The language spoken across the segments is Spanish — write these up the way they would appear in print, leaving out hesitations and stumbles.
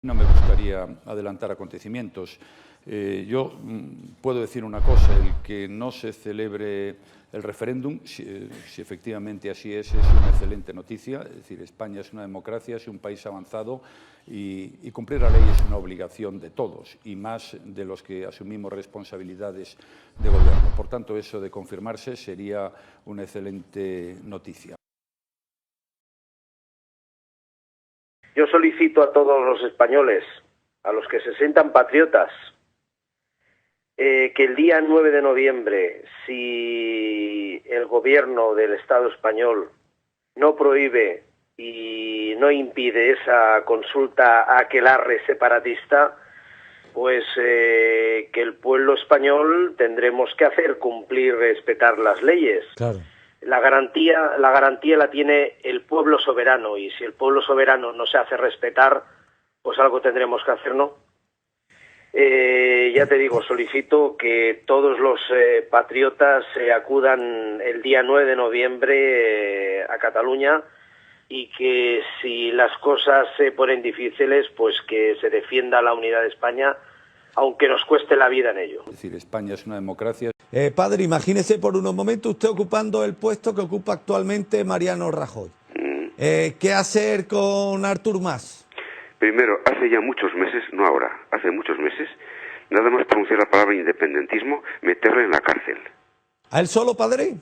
No me gustaría adelantar acontecimientos. Yo puedo decir una cosa, el que no se celebre el referéndum, si efectivamente así es una excelente noticia. Es decir, España es una democracia, es un país avanzado y cumplir la ley es una obligación de todos y más de los que asumimos responsabilidades de gobierno. Por tanto, eso de confirmarse sería una excelente noticia. Yo solicito a todos los españoles, a los que se sientan patriotas, que el día 9 de noviembre, si el gobierno del Estado español no prohíbe y no impide esa consulta aquelarre separatista, pues que el pueblo español tendremos que hacer cumplir y respetar las leyes. Claro. La garantía la tiene el pueblo soberano, y si el pueblo soberano no se hace respetar, pues algo tendremos que hacer, ¿no? Ya te digo, solicito que todos los patriotas acudan el día 9 de noviembre a Cataluña y que si las cosas se ponen difíciles, pues que se defienda la unidad de España, aunque nos cueste la vida en ello. Es decir, España es una democracia. Padre, imagínese por unos momentos usted ocupando el puesto que ocupa actualmente Mariano Rajoy. ¿Qué hacer con Artur Mas? Primero, hace ya muchos meses, no ahora, hace muchos meses, nada más pronunciar la palabra independentismo, meterle en la cárcel. ¿A él solo, padre?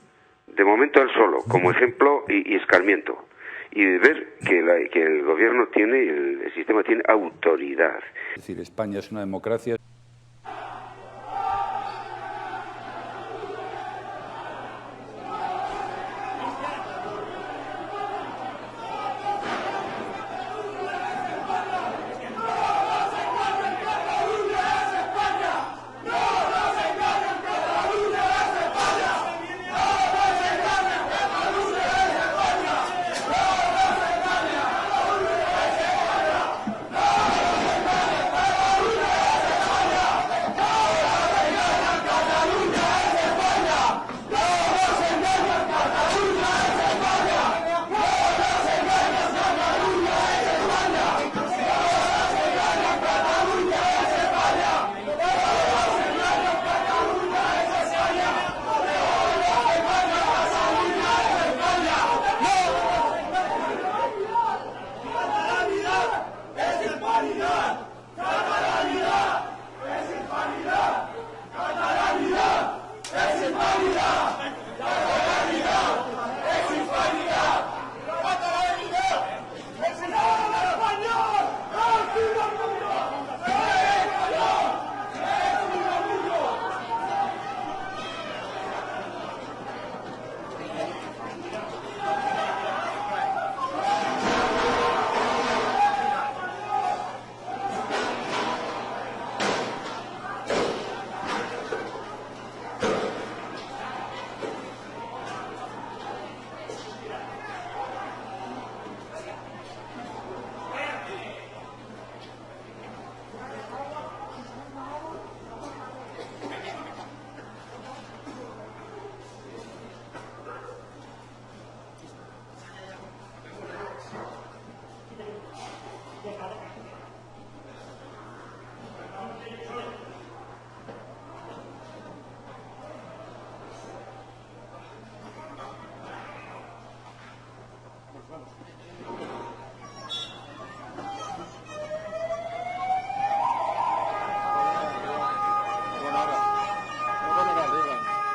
De momento a él solo, como ejemplo y escarmiento. Y ver que el gobierno tiene, el sistema tiene autoridad. Es decir, España es una democracia.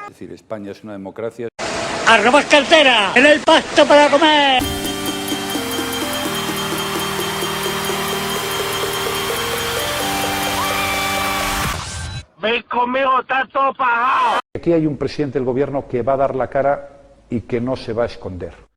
Es decir, España es una democracia. ¡A robar cartera! ¡En el pasto para comer! ¡Ven conmigo, está todo pagado! Aquí hay un presidente del gobierno que va a dar la cara y que no se va a esconder.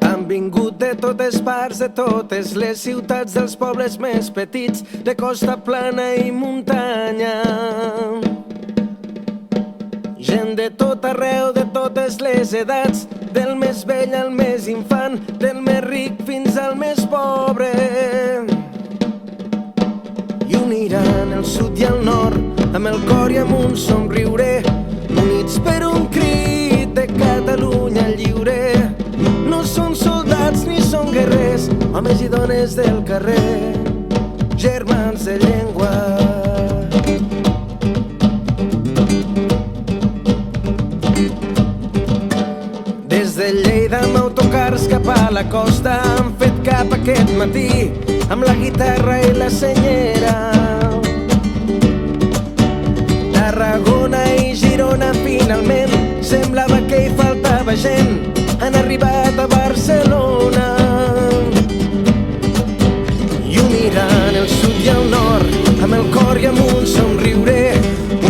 Han vingut de totes parts, de totes les ciutats, dels pobles més petits, de costa plana i muntanya. Gent de tot arreu, de totes les edats, del més vell al més infant, del més ric fins al més pobre. I uniran el sud i el nord, amb el cor i amb un somriure. homes i dones del carrer, germans de llengua. Des de Lleida amb autocars cap a la costa han fet cap aquest matí amb la guitarra i la senyera. Tarragona i Girona finalment semblava que hi faltava gent, han arribat a Barcelona. I uniran el sud i el nord amb el cor i amb un somriure,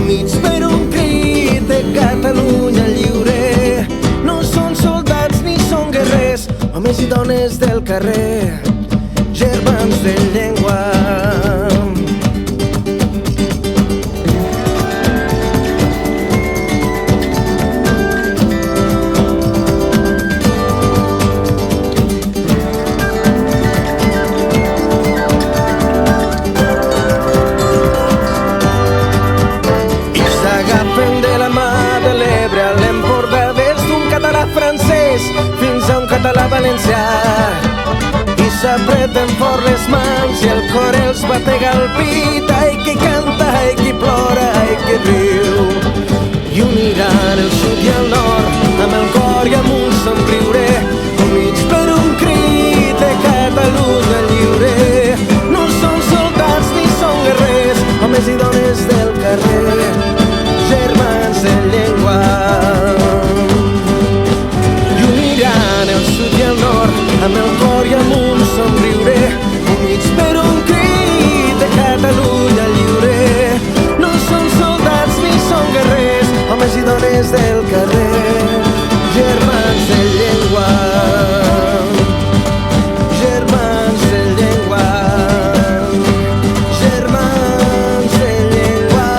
units per un crit de Catalunya lliure. No són soldats ni són guerrers, homes i dones del carrer, germans de llengua. Fins a un català valencià i s'apreten fort les mans i el cor els batega al pit. Ai, qui canta, ai, qui plora, ai, qui riu. I uniran el sud i el nord amb el cor i amb un somriure, units per un crit de Catalunya lliure. No són soldats ni són guerrers, homes i dones del carrer, germans de llengua. El sud i el nord, amb el cor i amb un somriure, units per un crit de Catalunya lliure. No són soldats ni són guerrers, homes i dones del carrer, germans de llengua. Germans de llengua. Germans de llengua.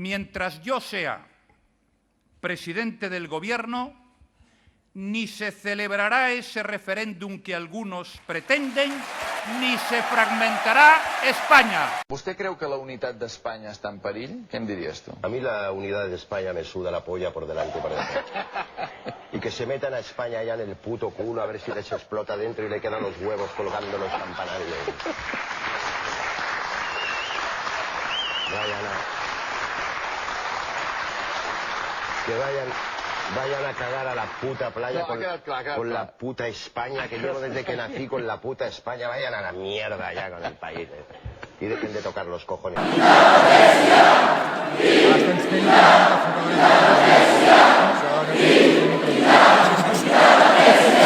Mientras yo sea presidente del gobierno, ni se celebrará ese referéndum que algunos pretenden, ni se fragmentará España. ¿Usted creu que la unitat d'Espanya està en perill? Què em diries tu? A mí la unidad de España me suda la polla por delante y por detrás. Y que se metan a España ya en el puto culo a ver si les explota dentro y le quedan los huevos colgando los campanarios. Que vayan a cagar a la puta playa con la puta España, que llevo desde que nací con la puta España. Vayan a la mierda ya con el país. Y dejen de tocar los cojones. Assistents tècnics